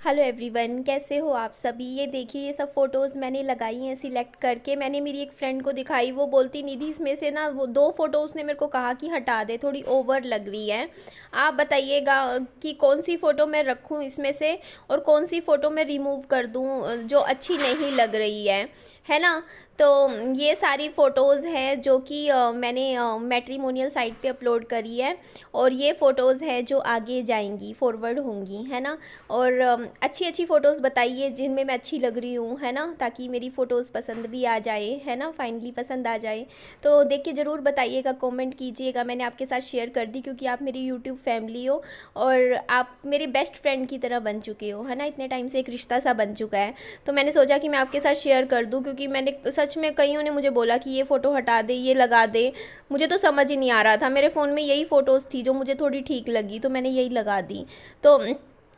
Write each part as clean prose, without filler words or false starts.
Hello everyone, कैसे हो आप सभी। ये देखिए, ये सब फ़ोटोज़ मैंने लगाई हैं सिलेक्ट करके। मैंने मेरी एक फ्रेंड को दिखाई, वो बोलती निधि इसमें से ना वो दो फ़ोटो उसने मेरे को कहा कि हटा दे, थोड़ी ओवर लग रही है। आप बताइएगा कि कौन सी फ़ोटो मैं रखूं इसमें से और कौन सी फ़ोटो मैं रिमूव कर दूं जो अच्छी नहीं लग रही है ना। तो ये सारी फ़ोटोज़ हैं जो कि मैंने मैट्रिमोनियल साइट पे अपलोड करी है, और ये फ़ोटोज़ हैं जो आगे जाएंगी, फॉरवर्ड होंगी, है ना। और अच्छी अच्छी फ़ोटोज़ बताइए जिनमें मैं अच्छी लग रही हूँ, है ना, ताकि मेरी फ़ोटोज़ पसंद भी आ जाए, है ना, फाइनली पसंद आ जाए। तो देख के ज़रूर बताइएगा, कमेंट कीजिएगा। मैंने आपके साथ शेयर कर दी क्योंकि आप मेरी यूट्यूब फैमिली हो और आप मेरे बेस्ट फ्रेंड की तरह बन चुके हो, है ना। इतने टाइम से एक रिश्ता सा बन चुका है, तो मैंने सोचा कि मैं आपके साथ शेयर कर दूँ, क्योंकि मैंने सच में कईयों ने मुझे बोला कि ये फ़ोटो हटा दे, ये लगा दे। मुझे तो समझ ही नहीं आ रहा था, मेरे फ़ोन में यही फ़ोटोज़ थी जो मुझे थोड़ी ठीक लगी, तो मैंने यही लगा दी। तो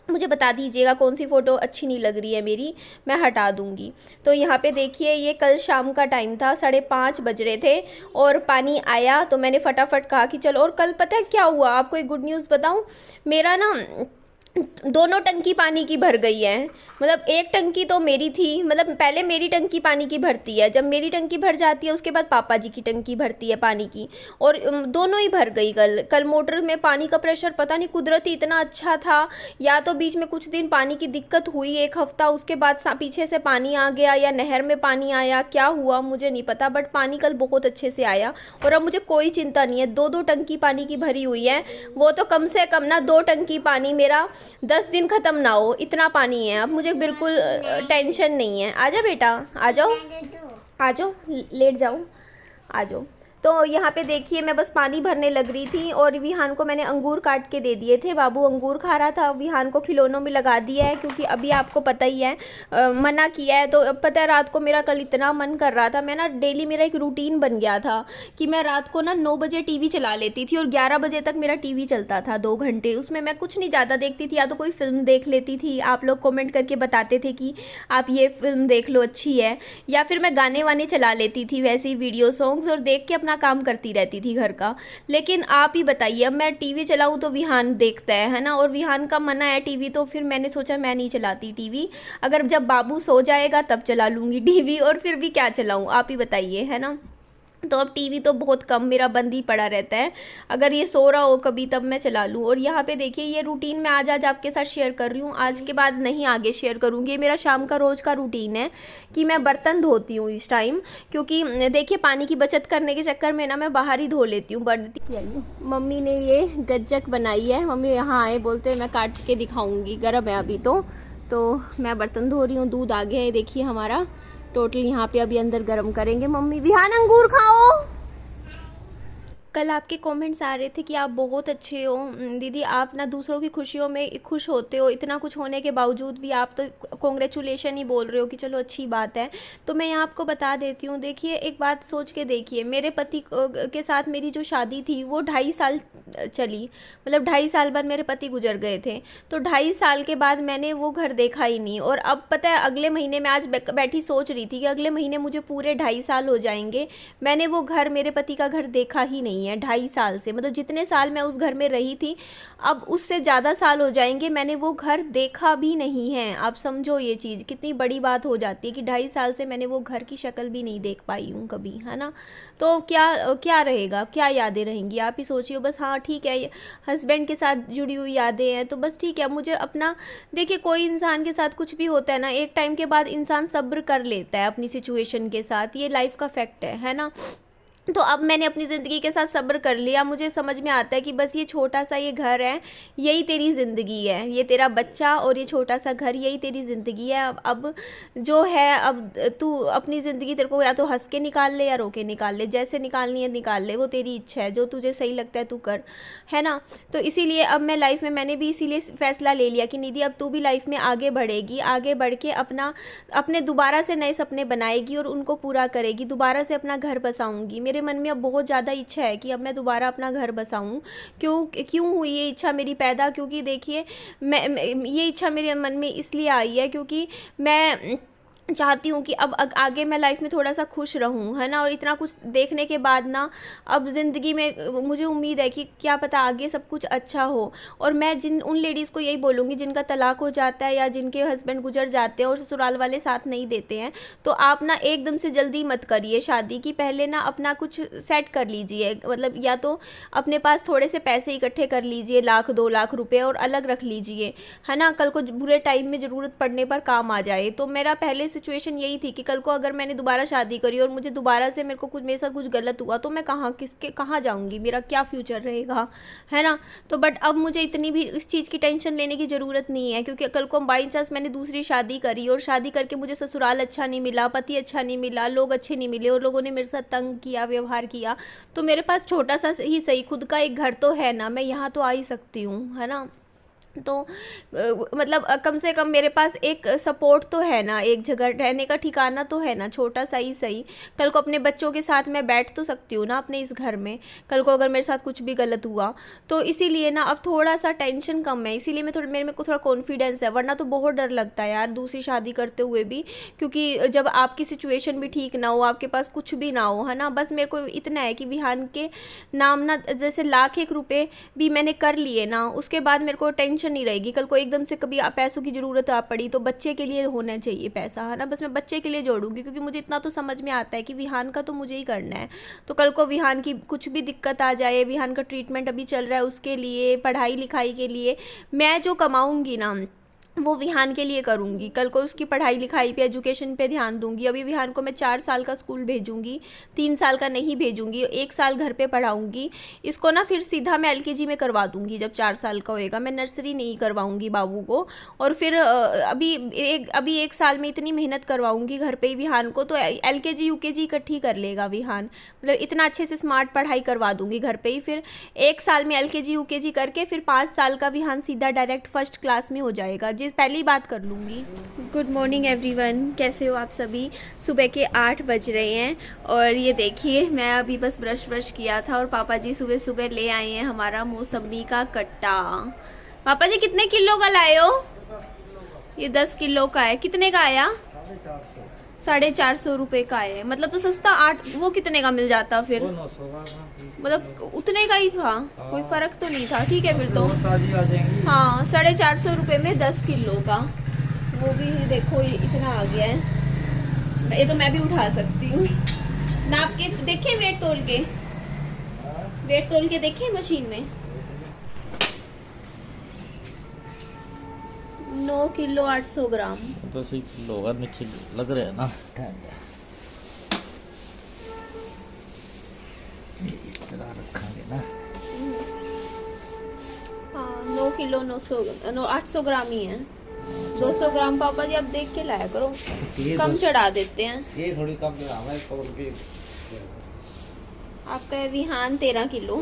मुझे बता दीजिएगा कौन सी फ़ोटो अच्छी नहीं लग रही है मेरी, मैं हटा दूँगी। तो यहाँ पे देखिए, ये कल शाम का टाइम था, 5:30 बज रहे थे और पानी आया, तो मैंने फटाफट कहा कि चलो। और कल पता है क्या हुआ, आपको एक गुड न्यूज़ बताऊँ। मेरा ना दोनों टंकी पानी की भर गई है। मतलब एक टंकी तो मेरी थी, मतलब पहले मेरी टंकी पानी की भरती है, जब मेरी टंकी भर जाती है उसके बाद पापा जी की टंकी भरती है पानी की, और दोनों ही भर गई। कल कल मोटर में पानी का प्रेशर पता नहीं कुदरती इतना अच्छा था, या तो बीच में कुछ दिन पानी की दिक्कत हुई, एक हफ्ता, उसके बाद पीछे से पानी आ गया, या नहर में पानी आया, क्या हुआ मुझे नहीं पता, बट पानी कल बहुत अच्छे से आया। और अब मुझे कोई चिंता नहीं है, दो दो टंकी पानी की भरी हुई है। वो तो कम से कम ना 2 टंकी पानी मेरा 10 दिन ख़त्म ना हो, इतना पानी है अब मुझे, बिल्कुल टेंशन नहीं है। आजा बेटा, आ जाओ, आ जाओ, लेट जाओ, आ जाओ। तो यहाँ पे देखिए, मैं बस पानी भरने लग रही थी और विहान को मैंने अंगूर काट के दे दिए थे। बाबू अंगूर खा रहा था, विहान को खिलौनों में लगा दिया है, क्योंकि अभी आपको पता ही है मना किया है। तो अब पता है, रात को मेरा कल इतना मन कर रहा था, मैं ना डेली मेरा एक रूटीन बन गया था कि मैं रात को ना 9 बजे टीवी चला लेती थी और 11 बजे तक मेरा टीवी चलता था 2 घंटे। उसमें मैं कुछ नहीं ज़्यादा देखती थी, या तो कोई फिल्म देख लेती थी, आप लोग कमेंट करके बताते थे कि आप ये फिल्म देख लो अच्छी है, या फिर मैं गाने वाने चला लेती थी, वैसे ही वीडियो सॉन्ग्स, और देख के अपना काम करती रहती थी घर का। लेकिन आप ही बताइए, अब मैं टीवी चलाऊं तो विहान देखता है ना, और विहान का मना है टीवी, तो फिर मैंने सोचा मैं नहीं चलाती टीवी। अगर जब बाबू सो जाएगा तब चला लूँगी टीवी, और फिर भी क्या चलाऊं, आप ही बताइए, है ना। तो अब टीवी तो बहुत कम मेरा बंद ही पड़ा रहता है, अगर ये सो रहा हो कभी तब मैं चला लूँ। और यहाँ पे देखिए, ये रूटीन मैं आज आपके साथ शेयर कर रही हूँ, आज के बाद नहीं आगे शेयर करूँगी। ये मेरा शाम का रोज़ का रूटीन है कि मैं बर्तन धोती हूँ इस टाइम, क्योंकि देखिए पानी की बचत करने के चक्कर में ना मैं बाहर ही धो लेती हूँ। मम्मी ने ये गज्जक बनाई है, मम्मी यहाँ आए, बोलते मैं काट के दिखाऊँगी, गर्म है अभी तो मैं बर्तन धो रही हूँ। दूध आ गया है देखिए हमारा, टोटल यहाँ पे अभी अंदर गर्म करेंगे। मम्मी विहान अंगूर खाओ। कल आपके कमेंट्स आ रहे थे कि आप बहुत अच्छे हो दीदी, आप ना दूसरों की खुशियों में खुश होते हो, इतना कुछ होने के बावजूद भी आप तो कॉन्ग्रेचुलेशन ही बोल रहे हो कि चलो अच्छी बात है। तो मैं यहाँ आपको बता देती हूँ, देखिए एक बात सोच के देखिए, मेरे पति के साथ मेरी जो शादी थी वो 2.5 साल चली, मतलब 2.5 साल बाद मेरे पति गुजर गए थे। तो 2.5 साल के बाद मैंने वो घर देखा ही नहीं, और अब पता है अगले महीने मैं आज बैठी सोच रही थी कि अगले महीने मुझे पूरे 2.5 साल हो जाएंगे, मैंने वो घर, मेरे पति का घर देखा ही नहीं है 2.5 साल से। मतलब जितने साल मैं उस घर में रही थी, अब उससे ज़्यादा साल हो जाएंगे, मैंने वो घर देखा भी नहीं है। आप समझो ये चीज़ कितनी बड़ी बात हो जाती है कि 2.5 साल से मैंने वो घर की शक्ल भी नहीं देख पाई हूँ कभी, है ना। तो क्या क्या रहेगा, क्या यादें रहेंगी, आप ही सोचिए बस। हाँ ठीक है, हस्बैंड के साथ जुड़ी हुई यादें हैं तो बस ठीक है। मुझे अपना, देखिए कोई इंसान के साथ कुछ भी होता है ना, एक टाइम के बाद इंसान सब्र कर लेता है अपनी सिचुएशन के साथ, ये लाइफ का फैक्ट है ना। तो अब मैंने अपनी ज़िंदगी के साथ सब्र कर लिया, मुझे समझ में आता है कि बस ये छोटा सा ये घर है, यही तेरी ज़िंदगी है, ये तेरा बच्चा और ये छोटा सा घर, यही तेरी ज़िंदगी है। अब जो है, अब तू अपनी ज़िंदगी, तेरे को या तो हंस के निकाल ले या रो के निकाल ले, जैसे निकालनी है निकाल ले, वो तेरी इच्छा है, जो तुझे सही लगता है तू कर, है ना। तो इसीलिए अब मैं लाइफ में, मैंने भी इसीलिए फ़ैसला ले लिया कि निधि अब तू भी लाइफ में आगे बढ़ेगी, आगे बढ़ के अपने दोबारा से नए सपने बनाएगी और उनको पूरा करेगी, दोबारा से अपना घर बसाऊँगी। मेरे मन में अब बहुत ज़्यादा इच्छा है कि अब मैं दोबारा अपना घर बसाऊं। क्यों हुई ये इच्छा मेरी पैदा, क्योंकि देखिए मैं ये इच्छा मेरे मन में इसलिए आई है क्योंकि मैं चाहती हूँ कि अब आगे मैं लाइफ में थोड़ा सा खुश रहूँ, है ना। और इतना कुछ देखने के बाद ना अब ज़िंदगी में मुझे उम्मीद है कि क्या पता आगे सब कुछ अच्छा हो। और मैं उन लेडीज़ को यही बोलूँगी जिनका तलाक हो जाता है या जिनके हस्बैंड गुजर जाते हैं और ससुराल वाले साथ नहीं देते हैं, तो आप ना एकदम से जल्दी मत करिए शादी की। पहले ना अपना कुछ सेट कर लीजिए, मतलब या तो अपने पास थोड़े से पैसे इकट्ठे कर लीजिए, 1-2 लाख रुपए, और अलग रख लीजिए, है ना। कल को बुरे टाइम में ज़रूरत पड़ने पर काम आ जाए। तो मेरा पहले सिचुएशन यही थी कि कल को अगर मैंने दोबारा शादी करी और मुझे दोबारा से मेरे साथ कुछ गलत हुआ तो मैं कहाँ जाऊंगी, मेरा क्या फ्यूचर रहेगा, है ना। तो बट अब मुझे इतनी भी इस चीज़ की टेंशन लेने की ज़रूरत नहीं है, क्योंकि कल को बाई चांस मैंने दूसरी शादी करी और शादी करके मुझे ससुराल अच्छा नहीं मिला, पति अच्छा नहीं मिला, लोग अच्छे नहीं मिले और लोगों ने मेरे साथ तंग किया, व्यवहार किया, तो मेरे पास छोटा सा ही सही खुद का एक घर तो है ना, मैं यहाँ तो आ ही सकती हूँ, है ना। तो मतलब कम से कम मेरे पास एक सपोर्ट तो है ना, एक जगह रहने का ठिकाना तो है ना, छोटा सा ही सही। कल को अपने बच्चों के साथ मैं बैठ तो सकती हूँ ना अपने इस घर में, कल को अगर मेरे साथ कुछ भी गलत हुआ तो। इसीलिए ना अब थोड़ा सा टेंशन कम है, इसीलिए मेरे को थोड़ा कॉन्फिडेंस है। वरना तो बहुत डर लगता है यार दूसरी शादी करते हुए भी, क्योंकि जब आपकी सिचुएशन भी ठीक ना हो, आपके पास कुछ भी ना हो, है ना। बस मेरे को इतना है कि विहान के नाम ना जैसे 1 लाख रुपए भी मैंने कर लिए ना, उसके बाद मेरे को टेंशन नहीं रहेगी। कल को एकदम से कभी पैसों की ज़रूरत आ पड़ी तो बच्चे के लिए होना चाहिए पैसा, है ना। बस मैं बच्चे के लिए जोड़ूंगी, क्योंकि मुझे इतना तो समझ में आता है कि विहान का तो मुझे ही करना है। तो कल को विहान की कुछ भी दिक्कत आ जाए, विहान का ट्रीटमेंट अभी चल रहा है, उसके लिए, पढ़ाई लिखाई के लिए मैं जो कमाऊँगी ना वो विहान के लिए करूँगी। कल को उसकी पढ़ाई लिखाई पे, एजुकेशन पे ध्यान दूंगी। अभी विहान को मैं 4 साल का स्कूल भेजूंगी, 3 साल का नहीं भेजूंगी, 1 साल घर पे पढ़ाऊंगी इसको ना। फिर सीधा मैं LKG में करवा दूंगी जब 4 साल का होएगा, मैं नर्सरी नहीं करवाऊंगी बाबू को। और फिर अभी 1 साल में इतनी मेहनत करवाऊंगी घर पे ही विहान को, तो LKG UKG इकट्ठी कर लेगा विहान, मतलब इतना अच्छे से स्मार्ट पढ़ाई करवा दूंगी घर पे ही। फिर 1 साल में LKG UKG करके फिर 5 साल का विहान सीधा डायरेक्ट फर्स्ट क्लास में हो जाएगा, पहली बात कर लूँगी। गुड मॉर्निंग एवरीवन, कैसे हो आप सभी। सुबह के 8 बज रहे हैं और ये देखिए मैं अभी बस ब्रश किया था और पापा जी सुबह सुबह ले आए हैं हमारा मौसम्बी का कट्टा। पापा जी कितने किलो का लाए हो। ये 10 किलो का है। कितने का आया। 450 रुपये का है, मतलब तो सस्ता। 8 वो कितने का मिल जाता फिर, मतलब उतने का ही था, कोई फर्क तो नहीं था। ठीक है फिर तो हाँ, 450 रुपये में 10 किलो का। वो भी देखो ये इतना आ गया है, ये तो मैं भी उठा सकती हूँ। नाप के देखे, वेट तोल के देखे मशीन में। 9 किलो 800 ग्राम। 10 किलो होगा, नीचे लग रहे हैं ना। इस तरह रखेंगे ना। हाँ 9 किलो 800 ग्राम ही है। 200 ग्राम पापा जी आप देख के लाया करो, कम चढ़ा देते हैं। ये थोड़ी कम चढ़ा है आपका है विहान 13 किलो।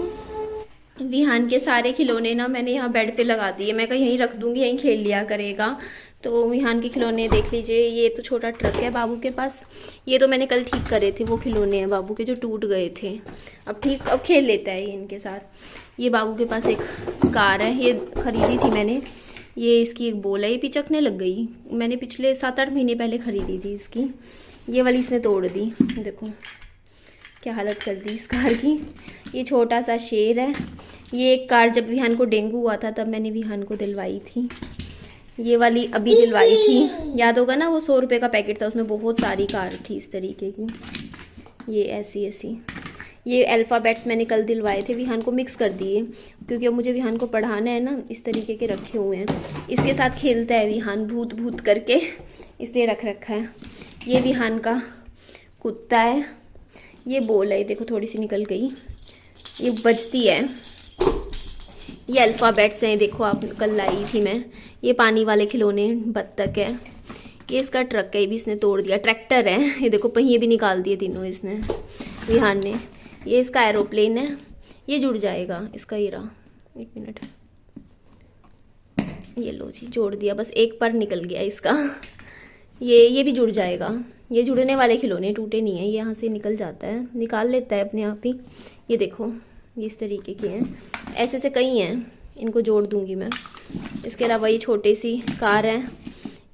विहान के सारे खिलौने ना मैंने यहाँ बेड पे लगा दिए, मैं कहीं यहीं रख दूंगी, यहीं खेल लिया करेगा। तो विहान के खिलौने देख लीजिए। ये तो छोटा ट्रक है बाबू के पास, ये तो मैंने कल ठीक करे थे, वो खिलौने हैं बाबू के जो टूट गए थे। अब खेल लेता है ये इनके साथ। ये बाबू के पास एक कार है, ये खरीदी थी मैंने। ये इसकी एक बोल है, ये पिचकने लग गई, मैंने पिछले 7-8 महीने पहले ख़रीदी थी इसकी। ये वाली इसने तोड़ दी, देखो क्या हालत कर दी इस कार की। ये छोटा सा शेर है। ये एक कार जब विहान को डेंगू हुआ था तब मैंने विहान को दिलवाई थी। ये वाली अभी दिलवाई थी, याद होगा ना, वो 100 रुपये का पैकेट था, उसमें बहुत सारी कार थी इस तरीके की। ये ऐसी ये अल्फ़ाबेट्स मैंने कल दिलवाए थे, विहान को मिक्स कर दिए क्योंकि अब मुझे विहान को पढ़ाना है ना। इस तरीके के रखे हुए हैं, इसके साथ खेलता है विहान भूत करके, इसलिए रख रखा है। ये विहान का कुत्ता है। ये बोल है, देखो थोड़ी सी निकल गई, ये बजती है। ये अल्फ़ाबेट्स हैं, देखो आप कल लाई थी मैं। ये पानी वाले खिलौने, बत्तख है। ये इसका ट्रक है, ये भी इसने तोड़ दिया। ट्रैक्टर है, ये देखो पहिए भी निकाल दिए तीनों इसने, विहान ने। ये इसका एरोप्लेन है, ये जुड़ जाएगा इसका हीरा। 1 मिनट, ये लो जी जोड़ दिया, बस एक पर निकल गया इसका। ये भी जुड़ जाएगा। ये जुड़ने वाले खिलौने, टूटे नहीं है, ये यहाँ से निकल जाता है, निकाल लेता है अपने आप ही। ये देखो ये इस तरीके के हैं, ऐसे से कई हैं, इनको जोड़ दूंगी मैं। इसके अलावा ये छोटी सी कार है,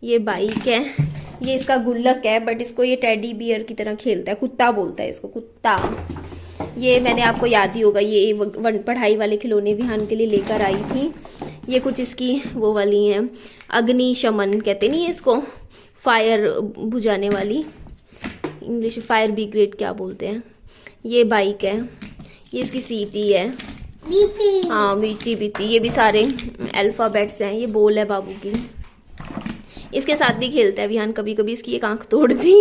ये बाइक है, ये इसका गुल्लक है, बट इसको ये टेडी बियर की तरह खेलता है, कुत्ता बोलता है इसको, कुत्ता। ये मैंने आपको याद ही होगा, ये पढ़ाई वाले खिलौने विहान के लिए लेकर आई थी। ये कुछ इसकी वो वाली हैं, अग्निशमन कहते नहीं है इसको, फायर बुझाने वाली, इंग्लिश में फायर ब्रिगेड क्या बोलते हैं। ये बाइक है, ये इसकी सीटी है, हाँ बीटी बीटी। ये भी सारे अल्फ़ाबेट्स हैं। ये बॉल है बाबू की, इसके साथ भी खेलता है विहान। कभी कभी इसकी एक आंख तोड़ दी।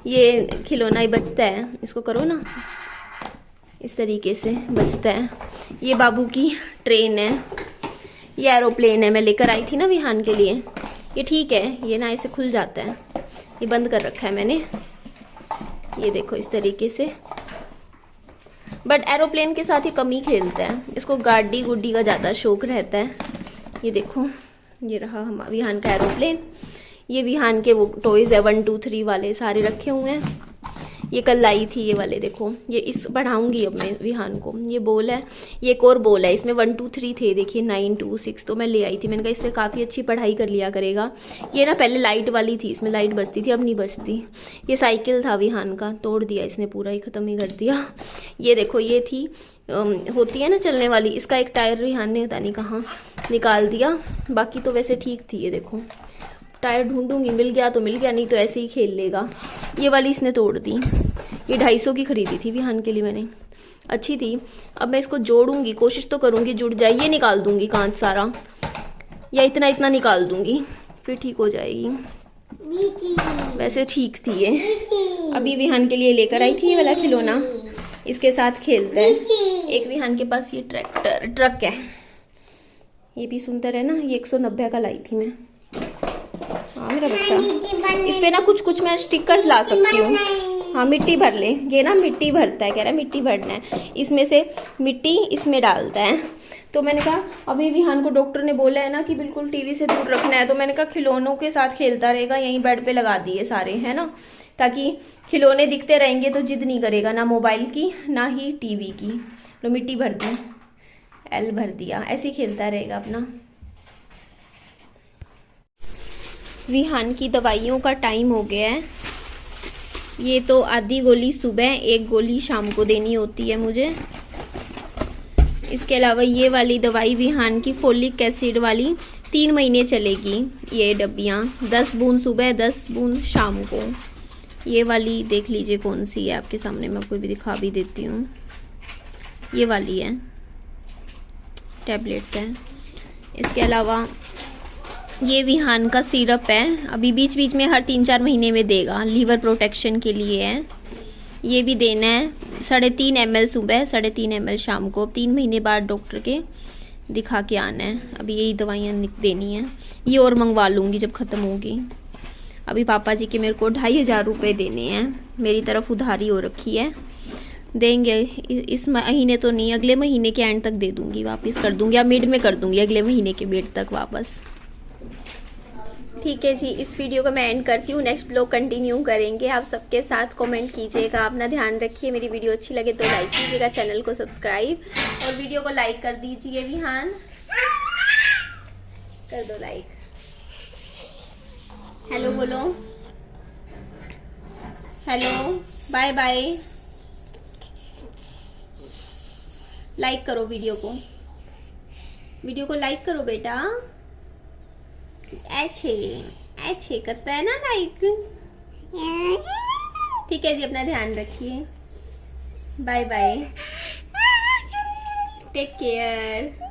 ये खिलौना ही बचता है, इसको करो ना, इस तरीके से बचता है। ये बाबू की ट्रेन है, ये एरोप्लेन है, मैं लेकर आई थी ना विहान के लिए। ये ठीक है, ये ना ऐसे खुल जाता है, ये बंद कर रखा है मैंने, ये देखो इस तरीके से। बट एरोप्लेन के साथ ही कम ही खेलता है, इसको गाड़ी गुड्डी का ज़्यादा शौक रहता है। ये देखो, ये रहा हमारा विहान का एरोप्लेन। ये विहान के वो टॉयज़ है 1 2 3 वाले सारे रखे हुए हैं। ये कल लाई थी ये वाले, देखो ये इस बढ़ाऊंगी अब मैं विहान को। ये बॉल है, ये एक और बॉल है, इसमें 1 2 3 थे, देखिए 9 2 6, तो मैं ले आई थी। मैंने कहा इससे काफ़ी अच्छी पढ़ाई कर लिया करेगा। ये ना पहले लाइट वाली थी, इसमें लाइट बजती थी, अब नहीं बजती। ये साइकिल था विहान का, तोड़ दिया इसने, पूरा ही ख़त्म ही कर दिया। ये देखो, ये थी होती है ना चलने वाली, इसका एक टायर विहान ने पता नहीं कहाँ निकाल दिया, बाकी तो वैसे ठीक थी। ये देखो टायर ढूंढूंगी, मिल गया तो मिल गया, नहीं तो ऐसे ही खेल लेगा। ये वाली इसने तोड़ दी, ये 250 की खरीदी थी विहान के लिए मैंने, अच्छी थी। अब मैं इसको जोड़ूंगी, कोशिश तो करूंगी जुड़ जाए। ये निकाल दूंगी कांच सारा, या इतना इतना निकाल दूंगी, फिर ठीक हो जाएगी। वैसे ठीक थी ये। अभी विहान के लिए लेकर आई थी ये वाला खिलौना, इसके साथ खेलता है। एक विहान के पास ये ट्रक है, ये भी सुंदर है ना, ये 190 का लाई थी मैं। हाँ मेरा बच्चा, इस पे ना कुछ कुछ मैं स्टिकर्स ला सकती हूँ। हाँ मिट्टी भर ले, ये ना मिट्टी भरता है, कह रहा है मिट्टी भरना है, इसमें से मिट्टी इसमें डालता है। तो मैंने कहा अभी विहान को डॉक्टर ने बोला है ना कि बिल्कुल टीवी से दूर रखना है, तो मैंने कहा खिलौनों के साथ खेलता रहेगा, यहीं बेड पे लगा दिए सारे, है ना, ताकि खिलौने दिखते रहेंगे तो जिद नहीं करेगा, ना मोबाइल की ना ही टीवी की। लो मिट्टी भर दी, एल भर दिया, ऐसे ही खेलता रहेगा अपना। विहान की दवाइयों का टाइम हो गया है। ये तो आधी गोली सुबह, 1 गोली शाम को देनी होती है मुझे। इसके अलावा ये वाली दवाई विहान की फोलिक एसिड वाली 3 महीने चलेगी। ये डब्बियाँ 10 बूंद सुबह, 10 बूंद शाम को। ये वाली देख लीजिए कौन सी है, आपके सामने मैं आपको भी दिखा भी देती हूँ। ये वाली है, टैबलेट्स है। इसके अलावा ये विहान का सिरप है, अभी बीच बीच में हर 3-4 महीने में देगा, लीवर प्रोटेक्शन के लिए है। ये भी देना है 3.5 ml सुबह, 3.5 ml शाम को। 3 महीने बाद डॉक्टर के दिखा के आना है। अभी यही दवाइयाँ देनी है, ये और मंगवा लूँगी जब ख़त्म होगी। अभी पापा जी के मेरे को 2,500 रुपये देने हैं, मेरी तरफ उधारी हो रखी है, देंगे इस महीने तो नहीं, अगले महीने के एंड तक दे दूँगी, वापस कर दूँगी, या मिड में कर दूँगी, अगले महीने के मिड तक वापस। ठीक है जी, इस वीडियो को मैं एंड करती हूँ, नेक्स्ट ब्लॉग कंटिन्यू करेंगे। आप सबके साथ कमेंट कीजिएगा, अपना ध्यान रखिए। मेरी वीडियो अच्छी लगे तो लाइक कीजिएगा, चैनल को सब्सक्राइब और वीडियो को लाइक कर दीजिए। विहान कर दो लाइक, हेलो बोलो, हेलो बाय बाय, लाइक करो वीडियो को लाइक करो बेटा, ऐसे ऐसे करता है ना लाइक। ठीक है जी, अपना ध्यान रखिए, बाय बाय, टेक केयर।